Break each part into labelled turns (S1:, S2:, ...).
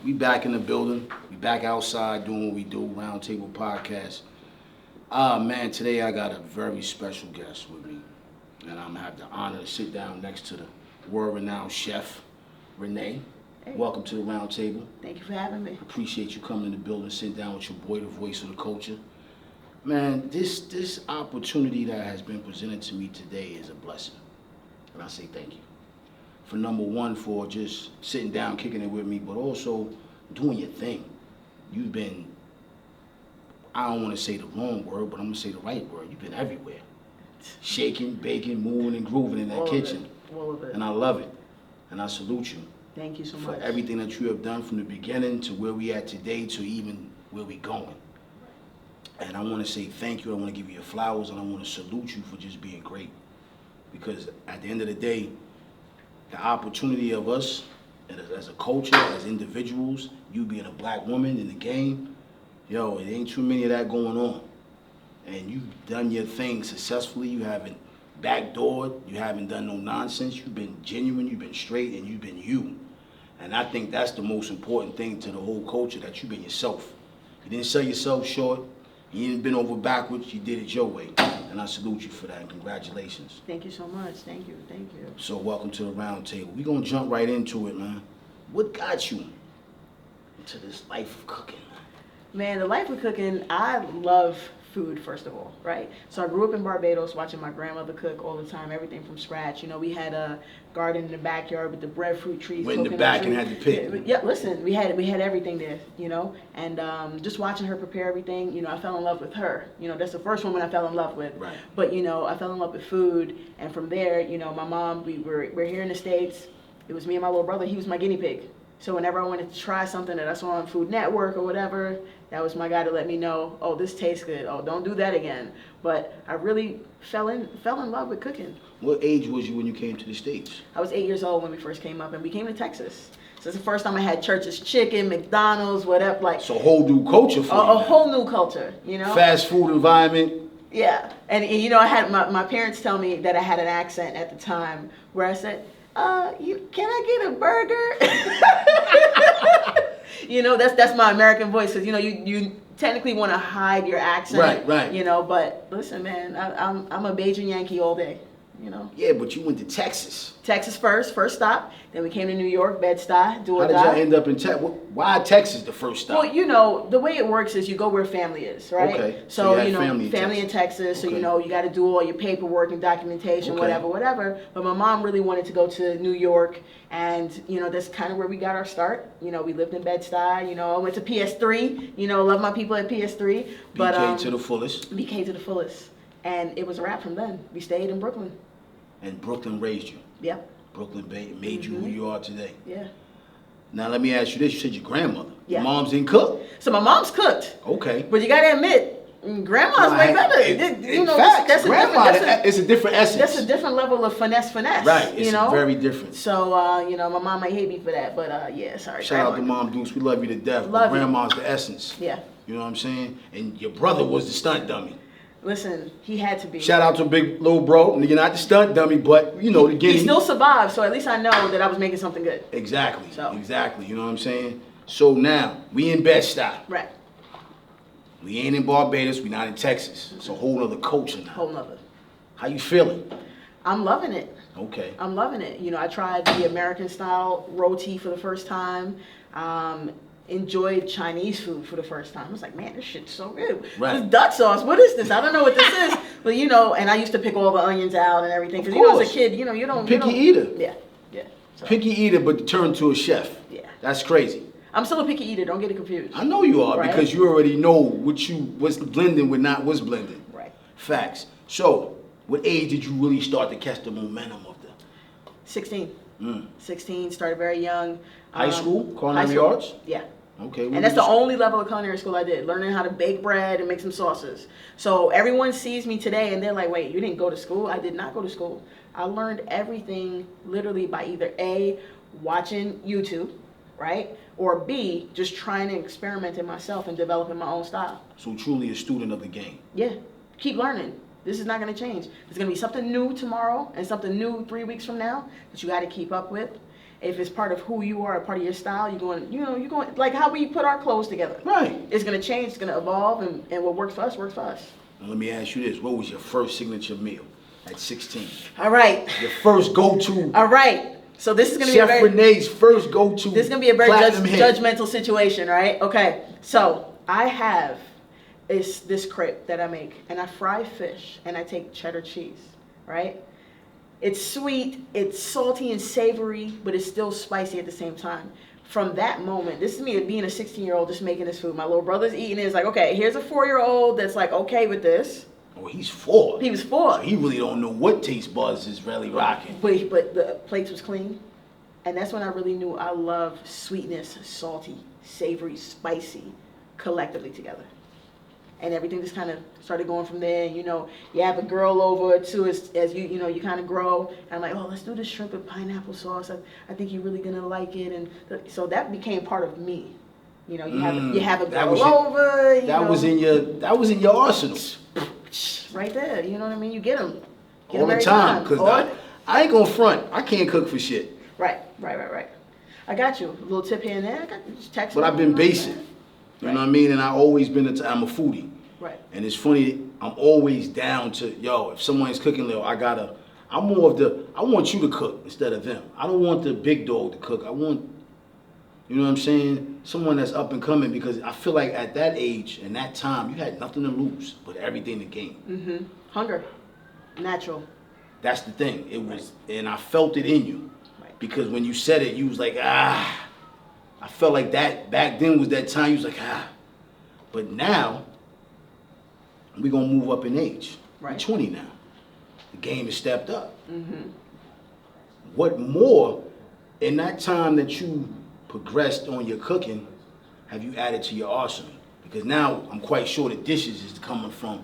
S1: We back in the building. We back outside doing what we do, Roundtable Podcast. Man, today I got a very special guest with me. And I'm going to have the honor to sit down next to the world-renowned chef, Renee.
S2: Hey.
S1: Welcome to the Roundtable.
S2: Thank you for having me.
S1: Appreciate you coming in the building, sit down with your boy, the voice of the culture. Man, this opportunity that has been presented to me today is a blessing. And I say thank you. For number one, for just sitting down, kicking it with me, but also doing your thing. You've been, I don't want to say the wrong word, but I'm going to say the right word. You've been everywhere. Shaking, baking, moving, and grooving in that kitchen.
S2: All of it.
S1: And I love it. And I salute you.
S2: Thank you so
S1: for
S2: much.
S1: everything that you have done from the beginning to where we at today to even where we going. And I want to say thank you. I want to give you your flowers, and I want to salute you for just being great. Because at the end of the day, the opportunity of us as a culture, as individuals, you being a black woman in the game, yo, it ain't too many of that going on. And you've done your thing successfully. You haven't backdoored. You haven't done no nonsense. You've been genuine. You've been straight, and you've been you. And I think that's the most important thing to the whole culture, that you've been yourself. You didn't sell yourself short. You ain't been over backwards. You did it your way. And I salute you for that, and congratulations.
S2: Thank you so much. Thank you. Thank you.
S1: So welcome to the round table. We're going to jump right into it, man. What got you into this life of cooking?
S2: Man, the life of cooking, I love food, first of all, right? So I grew up in Barbados watching my grandmother cook all the time, everything from scratch. You know, we had a garden in the backyard with the breadfruit trees.
S1: Went in the back and had to pick.
S2: Yeah, listen, we had everything there, you know, and just watching her prepare everything, you know, I fell in love with her. You know, that's the first woman I fell in love with.
S1: Right.
S2: But, you know, I fell in love with food, and from there, you know, my mom, we're here in the States. It was me and my little brother. He was my guinea pig. So whenever I wanted to try something that I saw on Food Network or whatever, that was my guy to let me know, oh, this tastes good. Oh, don't do that again. But I really fell in love with cooking.
S1: What age was you when you came to the States?
S2: I was 8 years old when we first came up, and we came to Texas. So it's the first time I had Church's Chicken, McDonald's, whatever. Like,
S1: so a whole new culture for you.
S2: A whole new culture, you know?
S1: Fast food environment.
S2: Yeah. And you know, I had my parents tell me that I had an accent at the time where I said, can I get a burger? You know, that's my American voice, because you know you technically want to hide your accent,
S1: right?
S2: You know, but listen, man, I'm a Bajan Yankee all day, you know.
S1: Yeah, but you went to Texas.
S2: Texas first stop. Then we came to New York, Bed-Stuy, do or die.
S1: How did y'all end up in Texas? Why Texas the first stop?
S2: Well, you know, the way it works is you go where family is, right?
S1: Okay.
S2: So
S1: you
S2: know, family in Texas. So, you know, you got to do all your paperwork and documentation, whatever. But my mom really wanted to go to New York, and, you know, that's kind of where we got our start. You know, we lived in Bed-Stuy. You know, I went to PS3. You know, love my people at PS3. But,
S1: BK to the fullest.
S2: BK to the fullest. And it was a wrap from then. We stayed in Brooklyn.
S1: And Brooklyn raised you.
S2: Yep.
S1: Brooklyn made you who you are today.
S2: Yeah.
S1: Now let me ask you this: you said your grandmother.
S2: Yeah.
S1: Your mom's didn't cook.
S2: So my mom's cooked.
S1: Okay.
S2: But you gotta admit, grandma's way better.
S1: In fact, it's a different essence.
S2: That's a different level of finesse.
S1: Right. It's very different.
S2: So you know, my mom might hate me for that, but yeah, sorry.
S1: Shout out to Mom Deuce. We love you to death.
S2: Love you.
S1: Grandma's the essence.
S2: Yeah.
S1: You know what I'm saying? And your brother was the stunt dummy.
S2: Listen, he had to be.
S1: Shout out to big little bro. You're not the stunt dummy, but you know the guinea.
S2: He still survived, so at least I know that I was making something good.
S1: Exactly.
S2: So.
S1: Exactly. You know what I'm saying? So now we in Bed-Stuy.
S2: Right.
S1: We ain't in Barbados. We not in Texas. It's a whole other culture now.
S2: Whole nother.
S1: How you feeling?
S2: I'm loving it.
S1: Okay.
S2: I'm loving it. You know, I tried the American style roti for the first time. Enjoyed Chinese food for the first time. I was like, man, this shit's so good.
S1: Right.
S2: This duck sauce, what is this? I don't know what this is. But you know, and I used to pick all the onions out and everything. Because you know, as a kid, you know, you don't.
S1: Picky eater.
S2: Yeah. Yeah. So.
S1: Picky eater, but turned to a chef.
S2: Yeah.
S1: That's crazy.
S2: I'm still a picky eater. Don't get it confused.
S1: I know you are,
S2: right?
S1: Because you already know what's blending with not what's blending.
S2: Right.
S1: Facts. So, what age did you really start to catch the momentum of the?
S2: 16. 16. Started very young.
S1: High school? Culinary arts?
S2: Yeah.
S1: Okay.
S2: And that's the only level of culinary school I did, learning how to bake bread and make some sauces. So everyone sees me today and they're like, wait, you didn't go to school? I did not go to school. I learned everything literally by either A, watching YouTube, right? Or B, just trying to experiment in myself and developing my own style.
S1: So truly a student of the game.
S2: Yeah. Keep learning. This is not going to change. There's going to be something new tomorrow and something new 3 weeks from now that you got to keep up with. If it's part of who you are, a part of your style, you're going like how we put our clothes together.
S1: Right.
S2: It's gonna change, it's gonna evolve, and what works for us works for us.
S1: Now, let me ask you this: what was your first signature meal at 16?
S2: All right.
S1: Your first go-to.
S2: All right. So this is gonna
S1: Chef
S2: be a very,
S1: Renee's first go-to.
S2: this is gonna be a very
S1: platinum hit.
S2: judgmental situation, right? Okay. So I have this crepe that I make, and I fry fish, and I take cheddar cheese, right? It's sweet, it's salty and savory, but it's still spicy at the same time. From that moment, this is me being a 16-year-old just making this food. My little brother's eating it. It's like, okay, here's a 4-year-old that's like okay with this.
S1: Oh, he's 4.
S2: He was 4.
S1: So he really don't know what taste buds is really rocking.
S2: But the plates was clean. And that's when I really knew I love sweetness, salty, savory, spicy, collectively together. And everything just kind of started going from there. You know, you have a girl over too as you kind of grow. And I'm like, oh, let's do this shrimp and pineapple sauce. I think you're really gonna like it. And so that became part of me. You know, you have a girl over.
S1: That was in your arsenal.
S2: Right there. You know what I mean? You get them
S1: All the time. Because I ain't gonna front. I can't cook for shit.
S2: Right. I got you. A little tip here and there. I got you. Just text me.
S1: But I've been basic. You know what I mean? And I always been I'm a foodie.
S2: Right.
S1: And it's funny, I'm always down to, if someone's cooking, Lil, I'm more of I want you to cook instead of them. I don't want the big dog to cook. I want, you know what I'm saying, someone that's up and coming, because I feel like at that age and that time, you had nothing to lose but everything to gain.
S2: Mm-hmm. Hunger. Natural.
S1: That's the thing. It was, and I felt it in you. Right. Because when you said it, you was like, I felt like that back then was that time. You was like, But now, we're going to move up in age.
S2: Right.
S1: We're 20 now. The game has stepped up.
S2: Mm-hmm.
S1: What more, in that time that you progressed on your cooking, have you added to your arsenal? Because now, I'm quite sure the dishes is coming from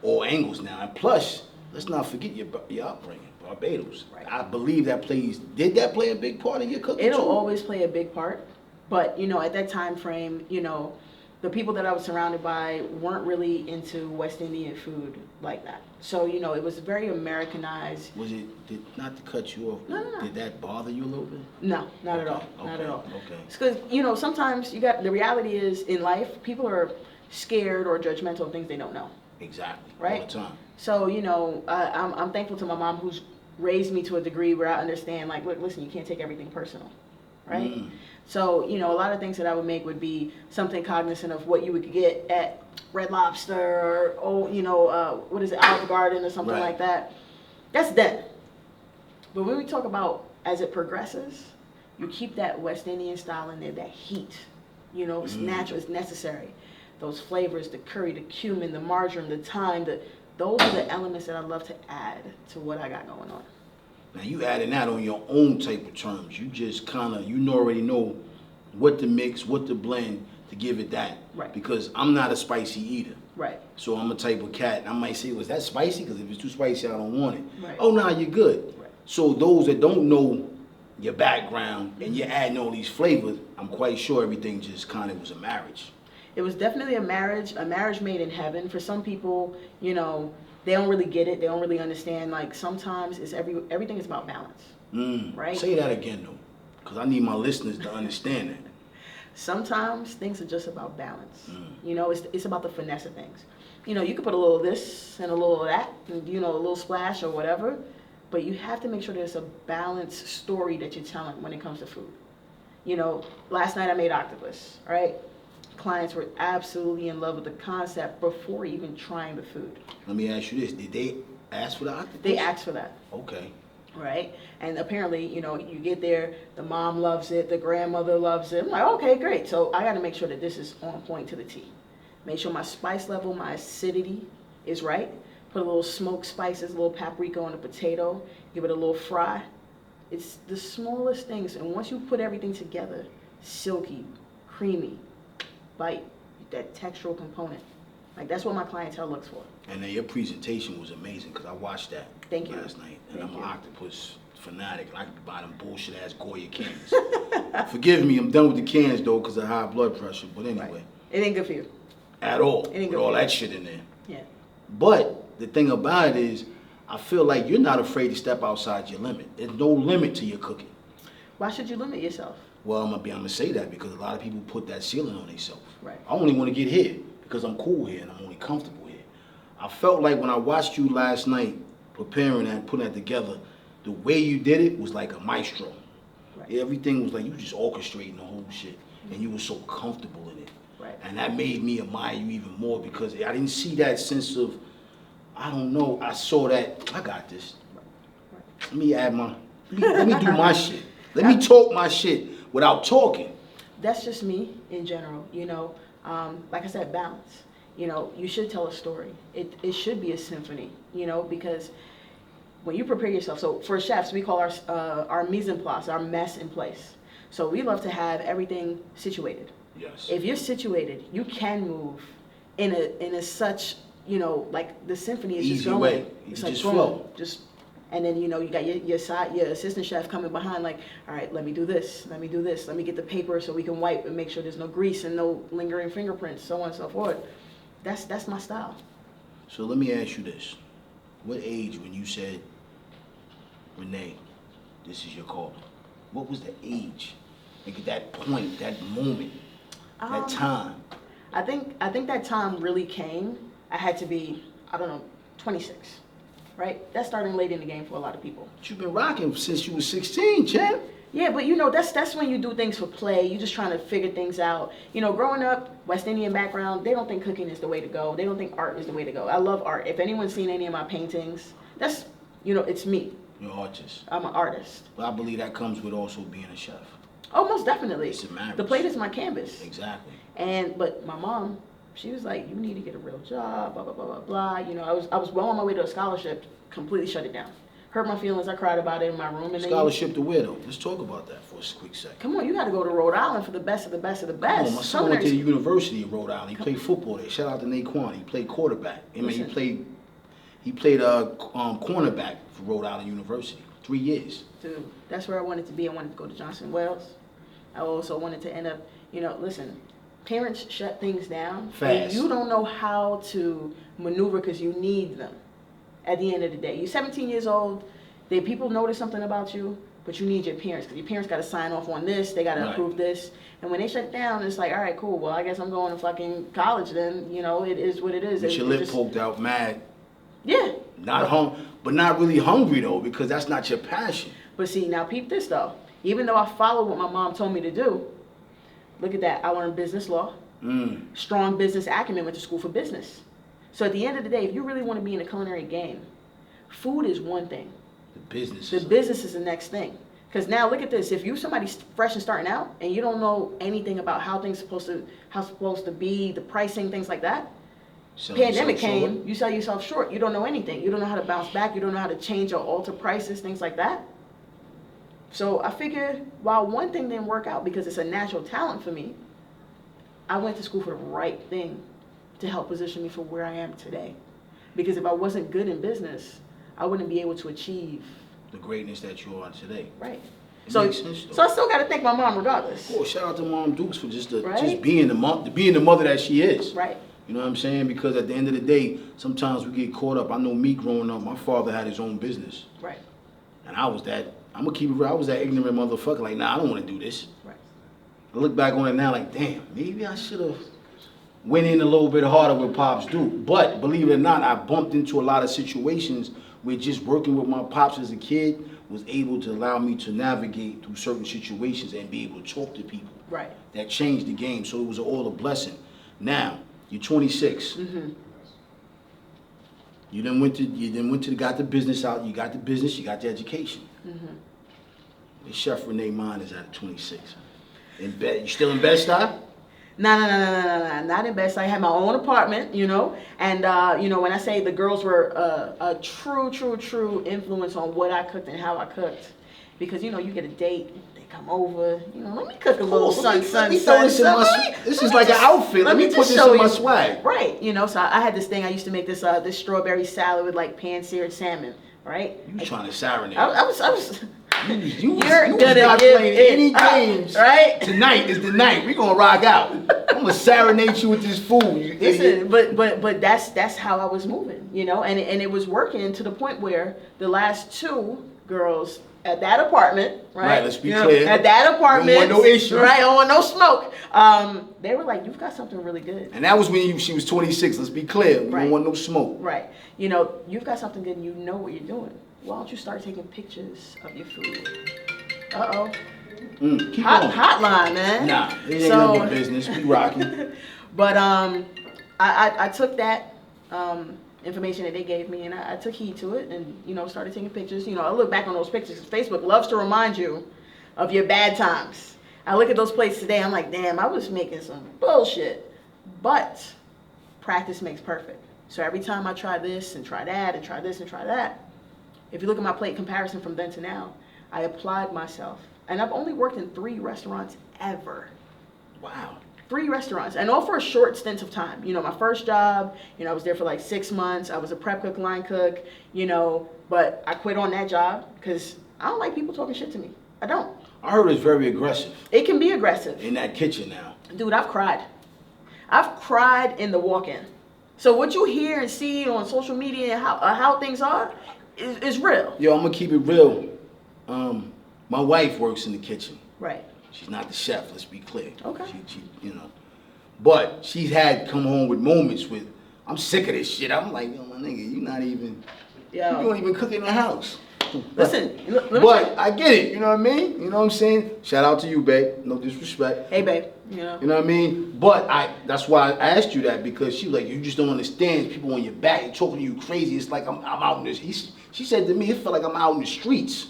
S1: all angles now. And plus, let's not forget your upbringing, Barbados.
S2: Right.
S1: I believe did that play a big part in your cooking
S2: It'll
S1: too?
S2: always play a big part. But, at that time frame, the people that I was surrounded by weren't really into West Indian food like that. So, it was very Americanized.
S1: Not to cut you off,
S2: No.
S1: did that bother you a little bit?
S2: No, not at all.
S1: Okay.
S2: Not at all.
S1: Okay.
S2: It's because, sometimes the reality is in life, people are scared or judgmental of things they don't know.
S1: Exactly.
S2: Right?
S1: All the time.
S2: So, I'm thankful to my mom who's raised me to a degree where I understand, like, look, listen, you can't take everything personal. Right? So, a lot of things that I would make would be something cognizant of what you would get at Red Lobster or, what is it, Olive Garden or something like that. That's then. But when we talk about as it progresses, you keep that West Indian style in there, that heat. It's natural, it's necessary. Those flavors, the curry, the cumin, the marjoram, the thyme, those are the elements that I love to add to what I got going on.
S1: Now you adding that on your own type of terms. You just already know what to mix, what to blend to give it that.
S2: Right.
S1: Because I'm not a spicy eater.
S2: Right.
S1: So I'm a type of cat. I might say, was that spicy? Because if it's too spicy, I don't want it.
S2: Right.
S1: Oh, nah, you're good.
S2: Right.
S1: So those that don't know your background and you're adding all these flavors, I'm quite sure everything just kind of was a marriage.
S2: It was definitely a marriage made in heaven. For some people, they don't really get it. They don't really understand. Like, sometimes everything is about balance. Right?
S1: Say that again, though, because I need my listeners to understand that.
S2: Sometimes things are just about balance. It's about the finesse of things. You can put a little of this and a little of that, and, a little splash or whatever, but you have to make sure there's a balanced story that you're telling when it comes to food. Last night I made octopus, right? Clients were absolutely in love with the concept before even trying the food.
S1: Let me ask you this. Did they ask for the octopus?
S2: They asked for that.
S1: Okay.
S2: Right? And apparently, you get there, the mom loves it, the grandmother loves it. I'm like, okay, great. So I got to make sure that this is on point to the T. Make sure my spice level, my acidity is right. Put a little smoked spices, a little paprika on the potato. Give it a little fry. It's the smallest things. And once you put everything together, silky, creamy, bite, that textural component. Like, that's what my clientele looks for.
S1: And then your presentation was amazing because I watched that last night. And I'm an octopus fanatic. And I could buy them bullshit ass Goya cans. Forgive me, I'm done with the cans though because of high blood pressure. But anyway.
S2: Right. It ain't good for you.
S1: At all.
S2: It ain't
S1: with
S2: good
S1: all
S2: for
S1: that
S2: you.
S1: shit in there.
S2: Yeah.
S1: But the thing about it is, I feel like you're not afraid to step outside your limit. There's no limit to your cooking.
S2: Why should you limit yourself?
S1: Well, I'm gonna say that because a lot of people put that ceiling on themselves.
S2: Right.
S1: I only want to get here because I'm cool here and I'm only comfortable here. I felt like when I watched you last night preparing that, putting that together, the way you did it was like a maestro.
S2: Right.
S1: Everything was like you just orchestrating the whole shit, and you were so comfortable in it.
S2: Right.
S1: And that made me admire you even more because I didn't see that sense of, I don't know, I saw that, I got this. Let me add my, let me do my shit. Let me talk my shit without talking.
S2: That's just me in general, you know. Like I said, balance. You know, you should tell a story. It should be a symphony, you know, because when you prepare yourself, so for chefs, we call our mise en place, our mess in place. So we love to have everything situated.
S1: Yes.
S2: If you're situated, you can move in a such, you know, like the symphony is
S1: Easy
S2: just going.
S1: way.
S2: It's
S1: You
S2: like
S1: just
S2: boom,
S1: flow.
S2: just, and then you know you got your assistant chef coming behind, like, all right, let me do this, let me do this, let me get the paper so we can wipe and make sure there's no grease and no lingering fingerprints, so on and so forth. That's my style.
S1: So let me ask you this. What age when you said, Renee, this is your calling? What was the age? Like at that point, that moment, that time?
S2: I think that time really came. I had to be, I don't know, 26, right? That's starting late in the game for a lot of people.
S1: But you've been rocking since you were 16, champ.
S2: Yeah, but you know, that's when you do things for play. You're just trying to figure things out. You know, growing up, West Indian background, they don't think cooking is the way to go. They don't think art is the way to go. I love art. If anyone's seen any of my paintings, that's, you know, it's me.
S1: You're an artist.
S2: I'm an artist.
S1: But I believe that comes with also being a chef.
S2: Oh, most definitely.
S1: It's a marriage.
S2: The plate is my canvas.
S1: Exactly.
S2: But my mom, she was like, you need to get a real job, blah, blah, blah, blah, blah. You know, I was well on my way to a scholarship, completely shut it down. Hurt my feelings, I cried about it in my room. And
S1: Scholarship to where though? Let's talk about that for a quick second.
S2: Come on, you got to go to Rhode Island for the best of the best of the best.
S1: Come on, my son went to the University of Rhode Island. He played football there. Shout out to Naquan. He played quarterback. I mean, he played cornerback for Rhode Island University. 3 years.
S2: Dude, that's where I wanted to be. I wanted to go to Johnson Wales. I also wanted to end up, you know, listen, parents shut things down.
S1: Fast.
S2: And you don't know how to maneuver because you need them at the end of the day. You're 17 years old. People notice something about you, but you need your parents because your parents got to sign off on this. They got to approve this. And when they shut down, it's like, all right, cool. Well, I guess I'm going to fucking college then. You know, it is what it is.
S1: With your lip poked out, mad.
S2: Yeah.
S1: But not really hungry though, because that's not your passion.
S2: But see, now peep this though. Even though I followed what my mom told me to do, look at that. I learned business law, strong business acumen, went to school for business. So at the end of the day, if you really want to be in a culinary game, food is one thing. The business is the next thing. Because now look at this. If you're somebody fresh and starting out and you don't know anything about how things supposed to be, the pricing, things like that, pandemic came, you sell yourself short. You don't know anything. You don't know how to bounce back. You don't know how to change or alter prices, things like that. So I figured while one thing didn't work out because it's a natural talent for me, I went to school for the right thing to help position me for where I am today. Because if I wasn't good in business, I wouldn't be able to achieve
S1: the greatness that you are today.
S2: Right.
S1: So
S2: I still got to thank my mom regardless.
S1: Well, shout out to Mom Dukes for just being the mother that she is.
S2: Right.
S1: You know what I'm saying? Because at the end of the day, sometimes we get caught up. I know me growing up, my father had his own business.
S2: Right.
S1: And I'm gonna keep it real, I was that ignorant motherfucker, like, nah, I don't wanna do this.
S2: Right.
S1: I look back on it now like, damn, maybe I should have went in a little bit harder with Pops do. But believe it or not, I bumped into a lot of situations where just working with my Pops as a kid was able to allow me to navigate through certain situations and be able to talk to people.
S2: Right.
S1: That changed the game, so it was all a blessing. Now, you're 26.
S2: Mm-hmm.
S1: You got the business out, you got the business, you got the education.
S2: Mm-hmm.
S1: The Chef Renee mine is at 26. You still in Bed-Stuy?
S2: No, not in Bed-Stuy. I had my own apartment, you know, and you know, when I say the girls were a true influence on what I cooked and how I cooked, because you know, you get a date, they come over, you know, let me cook a little sun.
S1: This is like an outfit. Let me put this in my swag.
S2: Right, you know, so I had this thing. I used to make this strawberry salad with like pan-seared salmon, right?
S1: You trying to serenade?
S2: I was.
S1: You're
S2: gonna
S1: give any games.
S2: Right?
S1: Tonight is the night. We're gonna rock out. I'm gonna serenade you with this food.
S2: Listen, but that's how I was moving, you know, and it was working to the point where the last two girls at that apartment, right?
S1: Right, let's be clear.
S2: At that apartment.
S1: Don't want no issues.
S2: Right, don't want no smoke. They were like, you've got something really good.
S1: And that was when she was 26. Let's be clear. We
S2: Right.
S1: don't want no smoke.
S2: Right. You know, you've got something good and you know what you're doing. Why don't you start taking pictures of your food? Uh-oh.
S1: Keep on.
S2: Hotline, man.
S1: Nah, it ain't none of your business. We rocking.
S2: But I took that information that they gave me and I took heed to it and, you know, started taking pictures. You know, I look back on those pictures. Facebook loves to remind you of your bad times. I look at those plates today, I'm like, damn, I was making some bullshit. But practice makes perfect. So every time I try this and try that and try this and try that, if you look at my plate comparison from then to now, I applied myself. And I've only worked in 3 restaurants ever.
S1: Wow.
S2: 3 restaurants, and all for a short stint of time. You know, my first job, you know, I was there for like 6 months. I was a prep cook, line cook, you know, but I quit on that job because I don't like people talking shit to me. I don't.
S1: I heard it's very aggressive
S2: It can be aggressive.
S1: in that kitchen now.
S2: Dude, I've cried. I've cried in the walk-in. So what you hear and see on social media and how things are is real.
S1: Yo, I'm gonna keep it real. My wife works in the kitchen.
S2: Right.
S1: She's not the chef. Let's be clear.
S2: Okay.
S1: She you know, but she's had come home with moments with, I'm sick of this shit. I'm like, yo, my nigga, you not even. You don't even cook in the house.
S2: Listen, let me
S1: But I get it, you know what I mean? You know what I'm saying? Shout out to you, babe. No disrespect.
S2: Hey, babe. You know
S1: what I mean? But that's why I asked you that, because she was like, you just don't understand. People on your back and talking to you crazy. It's like I'm out in this. She said to me, it felt like I'm out in the streets.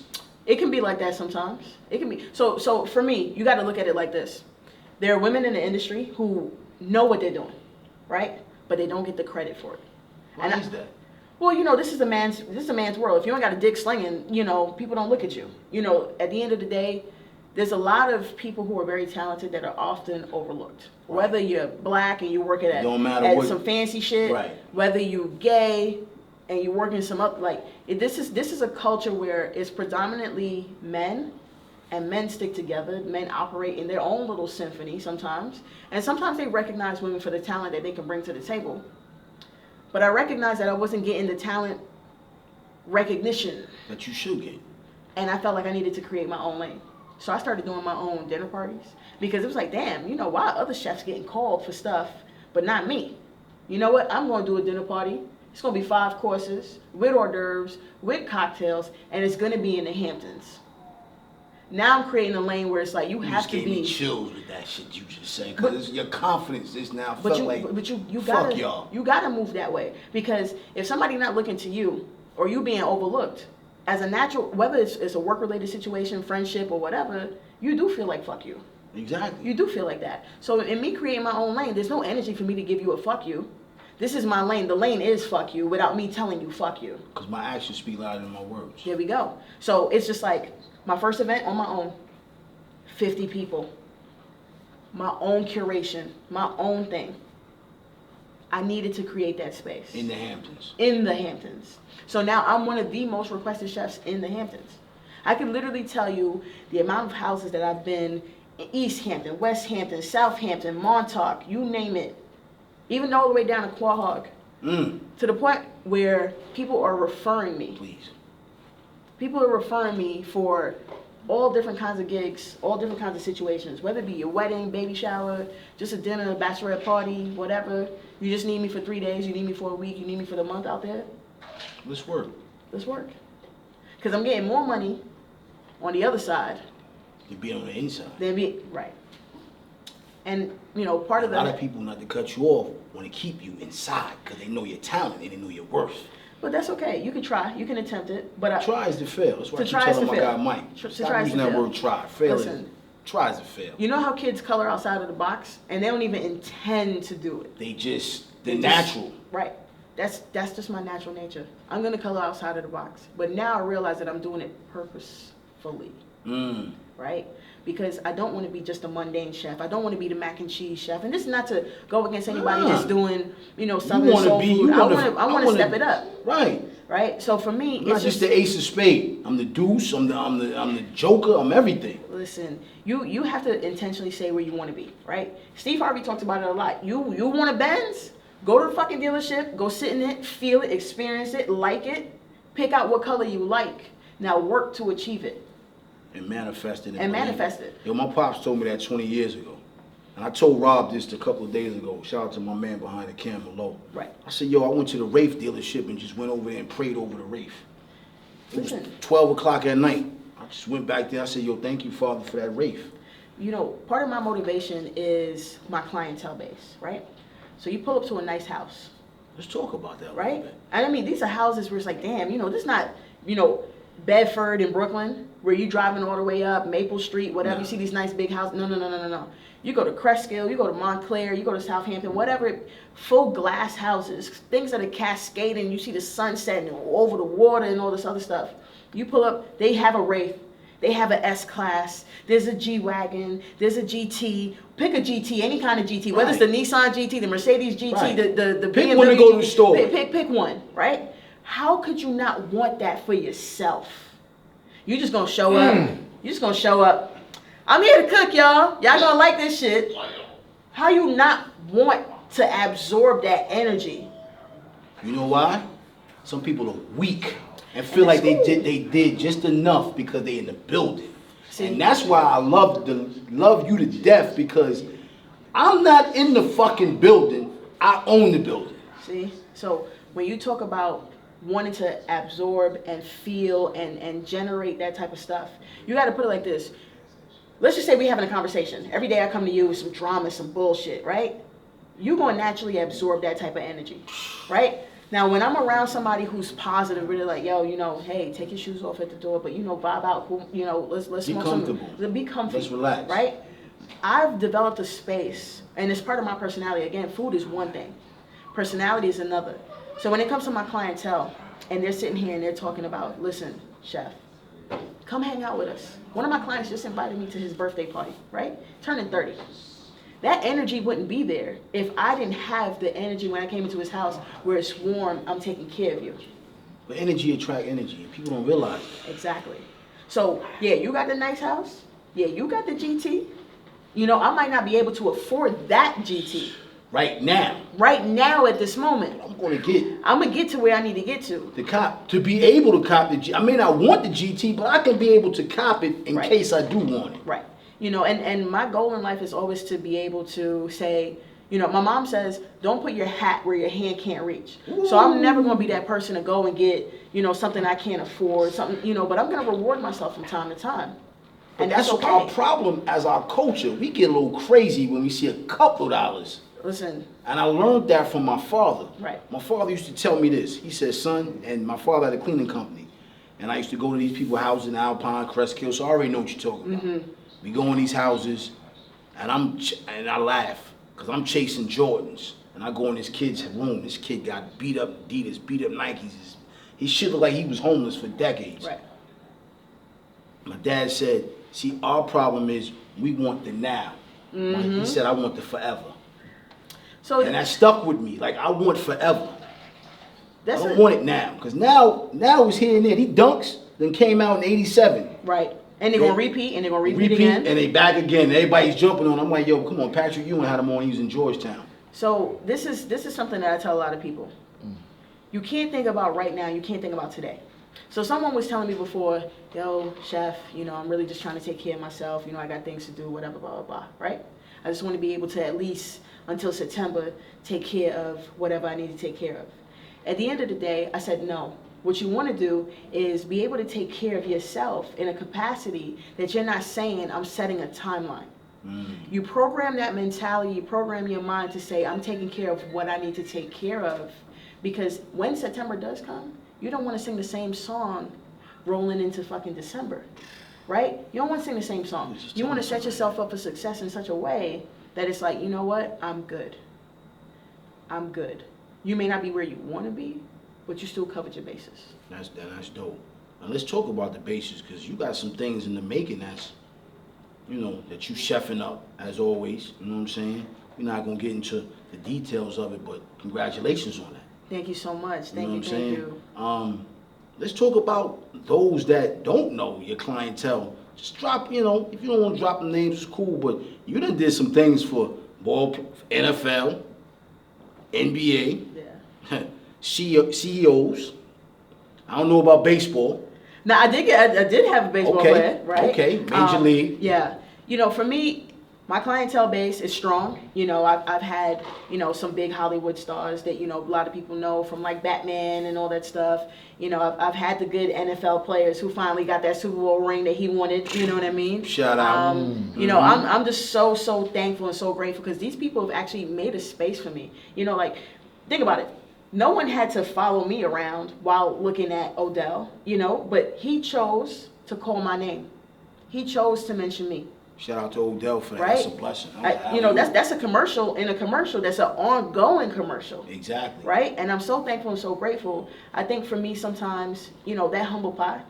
S2: It can be like that sometimes. It can be. So for me, you got to look at it like this. There are women in the industry who know what they're doing, right? But they don't get the credit for it.
S1: Why is that?
S2: Well, you know, this is a man's world. If you ain't got a dick slinging, you know, people don't look at you. You know, at the end of the day, there's a lot of people who are very talented that are often overlooked. Right. Whether you're black and you're working at some fancy shit,
S1: right.
S2: Whether you're gay and you're working some up, like this is a culture where it's predominantly men, and men stick together. Men operate in their own little symphony sometimes, and sometimes they recognize women for the talent that they can bring to the table. But I recognized that I wasn't getting the talent recognition
S1: that you should get.
S2: And I felt like I needed to create my own lane. So I started doing my own dinner parties, because it was like, damn, you know, why are other chefs getting called for stuff, but not me? You know what? I'm going to do a dinner party. It's going to be 5 courses with hors d'oeuvres, with cocktails, and it's going to be in the Hamptons. Now I'm creating a lane where it's like you have to be.
S1: You just gave me chills with that shit you just said, because your confidence is now felt like.
S2: But you
S1: fuck
S2: gotta,
S1: y'all.
S2: You gotta move that way, because if somebody not looking to you, or you being overlooked, as a natural, whether it's a work-related situation, friendship, or whatever, you do feel like fuck you.
S1: Exactly.
S2: You do feel like that. So in me creating my own lane, there's no energy for me to give you a fuck you. This is my lane. The lane is fuck you without me telling you fuck you.
S1: Because my actions speak louder than my words.
S2: There we go. So it's just like my first event on my own. 50 people, my own curation, my own thing. I needed to create that space.
S1: In the Hamptons.
S2: In the Hamptons. So now I'm one of the most requested chefs in the Hamptons. I can literally tell you the amount of houses that I've been in: East Hampton, West Hampton, Southampton, Montauk, you name it. Even all the way down to Quahog. To the point where people are referring me.
S1: Please.
S2: People are referring me for all different kinds of gigs, all different kinds of situations, whether it be your wedding, baby shower, just a dinner, bachelorette party, whatever. You just need me for 3 days, you need me for a week, you need me for the month out there.
S1: Let's work.
S2: Let's work. Because I'm getting more money on the other side.
S1: You be on the inside.
S2: Right. And, you know, part of
S1: a lot of people, not to cut you off, want to keep you inside because they know your talent and they know your worth.
S2: But that's okay. You can try. You can attempt it. But
S1: try is to fail. That's why I keep telling my guy Mike. Stop using that word try. Fail is try is to fail.
S2: You know how kids color outside of the box, and they don't even intend to do it.
S1: They're natural.
S2: Right. That's just my natural nature. I'm gonna color outside of the box. But now I realize that I'm doing it purposefully. Right? Because I don't want to be just a mundane chef. I don't want to be the mac and cheese chef. And this is not to go against anybody that's doing, you know, southern soul food. I want to step it up.
S1: Right.
S2: Right. So for me,
S1: I'm not just the ace of spades. I'm the deuce. I'm the joker. I'm everything.
S2: Listen, you have to intentionally say where you want to be. Right. Steve Harvey talks about it a lot. You want a Benz? Go to the fucking dealership. Go sit in it. Feel it. Experience it. Like it. Pick out what color you like. Now work to achieve it.
S1: And manifest it.
S2: And manifest it.
S1: Yo, my pops told me that 20 years ago. And I told Rob this a couple of days ago. Shout out to my man behind the camera, Low.
S2: Right.
S1: I said, yo, I went to the Wraith dealership and just went over there and prayed over the Wraith. It was
S2: Listen.
S1: 12 o'clock at night. I just went back there. I said, yo, thank you, Father, for that Wraith.
S2: You know, part of my motivation is my clientele base, right? So you pull up to a nice house.
S1: Let's talk about that.
S2: Right? And I mean, these are houses where it's like, damn, you know, this is not, you know, Bedford in Brooklyn, where you driving all the way up Maple Street, whatever.
S1: No.
S2: You see these nice big houses. No. You go to Cresskill, you go to Montclair, you go to Southampton, whatever. Full glass houses, things that are cascading. You see the sunset and over the water and all this other stuff. You pull up, they have a Wraith. They have an S-Class, there's a G-Wagon, there's a GT. Pick a GT, any kind of GT, whether it's the Nissan GT, the Mercedes GT,
S1: Right.
S2: the
S1: Pick
S2: BMW
S1: one to go to the store.
S2: Pick one, right? How could you not want that for yourself? You just gonna show up. You just gonna show up. I'm here to cook, y'all. Y'all gonna like this shit. How you not want to absorb that energy?
S1: You know why? Some people are weak and feel like they did just enough because they in the building.
S2: See?
S1: And that's why I love you to death, because I'm not in the fucking building. I own the building.
S2: See? So when you talk about wanting to absorb and feel and generate that type of stuff, you got to put it like this. Let's just say we're having a conversation. Every day I come to you with some drama, some bullshit, right? You're going to naturally absorb that type of energy, right? Now, when I'm around somebody who's positive, really like, yo, you know, hey, take your shoes off at the door, but, you know, vibe out, cool, you know, let's
S1: Be
S2: smoke
S1: comfortable.
S2: Be comfy.
S1: Let's relax.
S2: Right? I've developed a space, and it's part of my personality. Again, food is one thing. Personality is another. So when it comes to my clientele, and they're sitting here and they're talking about, listen, chef, come hang out with us. One of my clients just invited me to his birthday party, right? Turning 30. That energy wouldn't be there if I didn't have the energy when I came into his house where it's warm, I'm taking care of you.
S1: But energy attract energy. People don't realize it.
S2: Exactly. So, yeah, you got the nice house. Yeah, you got the GT. You know, I might not be able to afford that GT.
S1: Right now.
S2: Right now at this moment.
S1: I'm going to
S2: get to where I need to get to.
S1: to be able to cop the GT. I may not want the GT, but I can be able to cop it in
S2: Right.
S1: case I do want it.
S2: Right. You know, and my goal in life is always to be able to say, you know, my mom says, don't put your hat where your hand can't reach. Ooh. So I'm never going to be that person to go and get, you know, something I can't afford, something, you know, but I'm going to reward myself from time to time.
S1: And that's okay. Our problem as our culture. We get a little crazy when we see a couple dollars.
S2: Listen.
S1: And I learned that from my father.
S2: Right.
S1: My father used to tell me this. He said, son, and my father had a cleaning company. And I used to go to these people's houses in Alpine, Cresskill, so I already know what you're talking about. Mm-hmm. We go in these houses, and I laugh, because I'm chasing Jordans. And I go in this kid's room. This kid got beat up Adidas, beat up Nikes. He shit looked like he was homeless for decades.
S2: Right.
S1: My dad said, see, our problem is we want the now. Mm-hmm. He said, I want the forever. So, and that stuck with me. Like, I want forever. I don't want it now. Because now it's here and there. He dunks, then came out in 87.
S2: Right. And they're going to repeat, and they're going to repeat again.
S1: And they back again. Everybody's jumping on. I'm like, yo, come on, Patrick Ewing had him on. He was in Georgetown.
S2: So this is something that I tell a lot of people. You can't think about right now. You can't think about today. So someone was telling me before, yo, chef, you know, I'm really just trying to take care of myself. You know, I got things to do, whatever, blah, blah, blah, right? I just want to be able to at least, until September, take care of whatever I need to take care of. At the end of the day, I said no. What you want to do is be able to take care of yourself in a capacity that you're not saying, I'm setting a timeline. You program that mentality, you program your mind to say, I'm taking care of what I need to take care of. Because when September does come, you don't want to sing the same song rolling into fucking December, right? You don't want to sing the same song. You want to set yourself up for success in such a way that it's like, you know what? I'm good. I'm good. You may not be where you want to be, but you still covered your bases.
S1: That's dope. Now let's talk about the bases, because you got some things in the making that's, you know, that you chefing up, as always. You know what I'm saying? We're not going to get into the details of it, but congratulations on that.
S2: Thank you so much.
S1: You know what I'm
S2: thank
S1: saying?
S2: you.
S1: Let's talk about those that don't know your clientele. Just drop, you know, if you don't want to drop the names, it's cool, but you done did some things for NFL, NBA,
S2: Yeah.
S1: CEOs. I don't know about baseball.
S2: Now I did have a baseball player, right?
S1: Okay, Major League.
S2: Yeah. For me, my clientele base is strong. I've had, some big Hollywood stars that, a lot of people know from like Batman and all that stuff. I've had the good NFL players who finally got that Super Bowl ring that he wanted, you know what I mean?
S1: Shout out.
S2: I'm just so thankful and so grateful because these people have actually made a space for me. Like, think about it. No one had to follow me around while looking at Odell, but he chose to call my name. He chose to mention me.
S1: Shout out to Odell for that.
S2: Right?
S1: That's a blessing.
S2: That's a commercial in a commercial. That's an ongoing commercial.
S1: Exactly.
S2: Right? And I'm so thankful and so grateful. I think for me sometimes, that humble pie,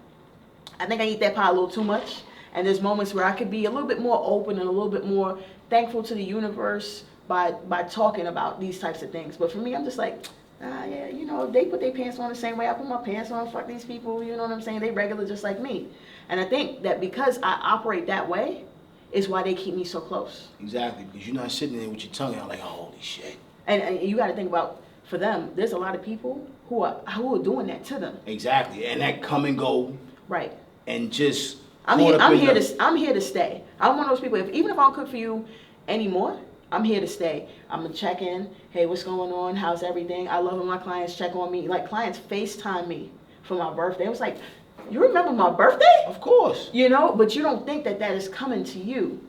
S2: I think I eat that pie a little too much. And there's moments where I could be a little bit more open and a little bit more thankful to the universe by talking about these types of things. But for me, I'm just like, yeah, if they put their pants on the same way I put my pants on, fuck these people, you know what I'm saying? They regular just like me. And I think that because I operate that way, is why they keep me so close.
S1: Exactly, because you're not sitting there with your tongue out like, holy shit.
S2: And you got to think about, for them, there's a lot of people who are doing that to them.
S1: Exactly, and that come and go.
S2: Right.
S1: And just.
S2: I'm here to stay. I'm one of those people. Even if I don't cook for you anymore, I'm here to stay. I'm gonna check in. Hey, what's going on? How's everything? I love when my clients check on me. Like, clients FaceTime me for my birthday. It was like, you remember my birthday?
S1: Of course.
S2: But you don't think that is coming to you.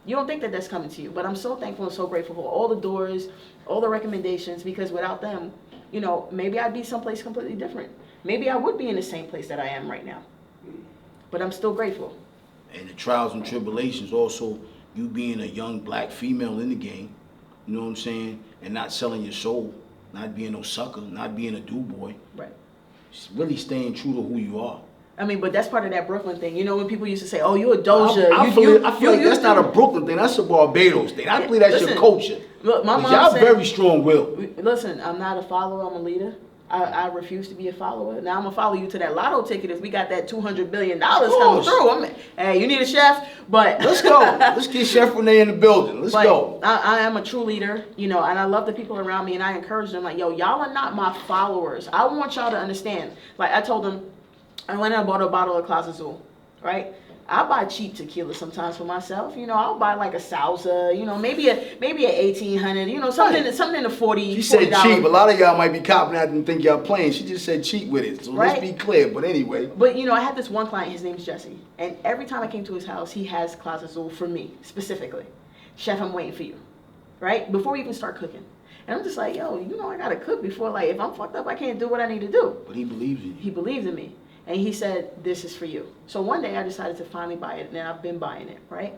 S2: You don't think that that's coming to you. But I'm so thankful and so grateful for all the doors, all the recommendations, because without them, maybe I'd be someplace completely different. Maybe I would be in the same place that I am right now. But I'm still grateful.
S1: And the trials and tribulations, also you being a young black female in the game, you know what I'm saying? And not selling your soul, not being no sucker, not being a do-boy.
S2: Right.
S1: Just really staying true to who you are.
S2: I mean, but that's part of that Brooklyn thing. When people used to say, "Oh, you're a Doja."
S1: I feel like that's not a Brooklyn thing. That's a Barbados thing. I believe that's your culture.
S2: Look, my mom
S1: y'all
S2: said,
S1: very strong-willed.
S2: Listen, I'm not a follower. I'm a leader. I refuse to be a follower. Now I'm gonna follow you to that lotto ticket if we got that $200 billion coming through. Hey, you need a chef, but
S1: let's go. Let's get Chef Renee in the building. Let's go.
S2: I am a true leader, and I love the people around me, and I encourage them. Like, yo, y'all are not my followers. I want y'all to understand. Like I told them, I went and bought a bottle of Clase Azul, right? I buy cheap tequila sometimes for myself. I'll buy like a Sauza, maybe a 1800, something in the 40.
S1: She said cheap. A lot of y'all might be copping that and think y'all playing. She just said cheap with it. So let's be clear. But anyway.
S2: But I had this one client. His name's Jesse, and every time I came to his house, he has Clase Azul for me specifically. Chef, I'm waiting for you, right? Before we even start cooking. And I'm just like, yo, I gotta cook before. Like, if I'm fucked up, I can't do what I need to do.
S1: But he believes in you.
S2: He believes in me. And he said, this is for you. So one day I decided to finally buy it, and I've been buying it, right?